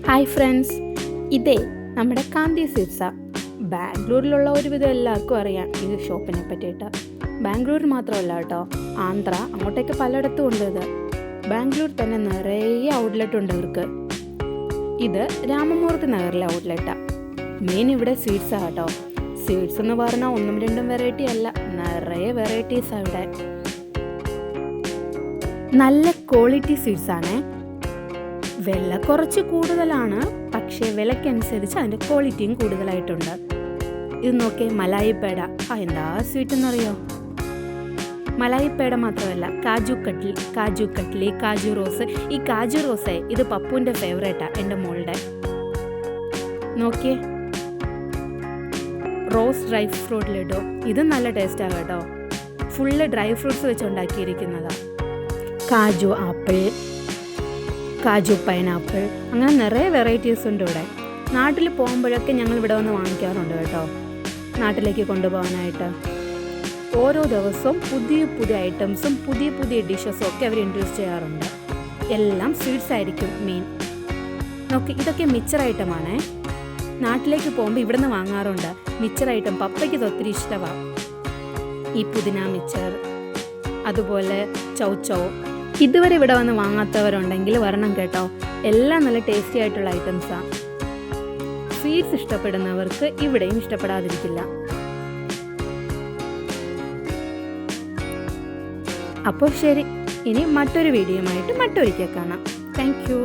Hi friends, ഇതേ നമ്മുടെ കാന്തി സ്വീറ്റ്സാണ്. ബാംഗ്ലൂരിലുള്ള ഒരുവിധം എല്ലാവർക്കും അറിയാം ഈ ഷോപ്പിനെ പറ്റിയിട്ട്. ബാംഗ്ലൂർ മാത്രമല്ല കേട്ടോ, ആന്ധ്ര അങ്ങോട്ടേക്ക് പലയിടത്തും ഉണ്ട് ഇത്. ബാംഗ്ലൂർ തന്നെ നിറയെ ഔട്ട്ലെറ്റ് ഉണ്ട് ഇവർക്ക്. ഇത് രാമമൂർത്തി നഗറിലെ ഔട്ട്ലെറ്റാണ്. മെയിൻ ഇവിടെ സ്വീറ്റ്സാണ് കേട്ടോ. സ്വീറ്റ്സ് എന്ന് പറഞ്ഞാൽ ഒന്നും രണ്ടും വെറൈറ്റി അല്ല, നിറയെ വെറൈറ്റീസാണ് ഇവിടെ. നല്ല ക്വാളിറ്റി സ്വീറ്റ്സാണ്. വില കുറച്ച് കൂടുതലാണ്, പക്ഷേ വിലക്കനുസരിച്ച് അതിൻ്റെ ക്വാളിറ്റിയും കൂടുതലായിട്ടുണ്ട്. ഇത് നോക്കിയേ, മലായി പേട. എന്താ സ്വീറ്റ് എന്നറിയോ? മലായി പേട മാത്രമല്ല, കാജു കട്ട്ലി, കാജു റോസ്. ഈ കാജു റോസേ ഇത് പപ്പുവിൻ്റെ ഫേവറേറ്റാണ്, എൻ്റെ മോളുടെ. നോക്കിയേ, റോസ് ഡ്രൈ ഫ്രൂട്ട് ലഡു. ഇത് നല്ല ടേസ്റ്റാണ് കേട്ടോ. ഫുള്ള് ഡ്രൈ ഫ്രൂട്ട്സ് വെച്ച് ഉണ്ടാക്കിയിരിക്കുന്നതാണ്. കാജു ആപ്പിൾ, കാജു പൈനാപ്പിൾ, അങ്ങനെ നിറയെ വെറൈറ്റീസ് ഉണ്ട് ഇവിടെ. നാട്ടിൽ പോകുമ്പോഴൊക്കെ ഞങ്ങൾ ഇവിടെ വന്ന് വാങ്ങിക്കാറുണ്ട് കേട്ടോ, നാട്ടിലേക്ക് കൊണ്ടുപോകാനായിട്ട്. ഓരോ ദിവസവും പുതിയ പുതിയ ഐറ്റംസും പുതിയ പുതിയ ഡിഷസും ഒക്കെ അവർ ഇൻട്രൊഡ്യൂസ് ചെയ്യാറുണ്ട്. എല്ലാം സ്വീറ്റ്സ് ആയിരിക്കും മെയിൻ. നോക്കി, ഇതൊക്കെ മിക്സർ ഐറ്റമാണേ. നാട്ടിലേക്ക് പോകുമ്പോൾ ഇവിടെ നിന്ന് വാങ്ങാറുണ്ട് മിക്സർ ഐറ്റം. പപ്പയ്ക്ക് ഇത് ഒത്തിരി ഇഷ്ടമാണ്. ഈ പുതിന മിക്സർ, അതുപോലെ ചൗ. ഇതുവരെ ഇവിടെ വന്ന് വാങ്ങാത്തവരുണ്ടെങ്കിൽ വരണം കേട്ടോ. എല്ലാം നല്ല ടേസ്റ്റി ആയിട്ടുള്ള ഐറ്റംസാണ്. സ്വീറ്റ്സ് ഇഷ്ടപ്പെടുന്നവർക്ക് ഇവിടെയും ഇഷ്ടപ്പെടാതിരിക്കില്ല. അപ്പോൾ ശരി, ഇനി മറ്റൊരു വീഡിയോയുമായിട്ട് മറ്റൊരിക്കൽ കാണാം. Thank you.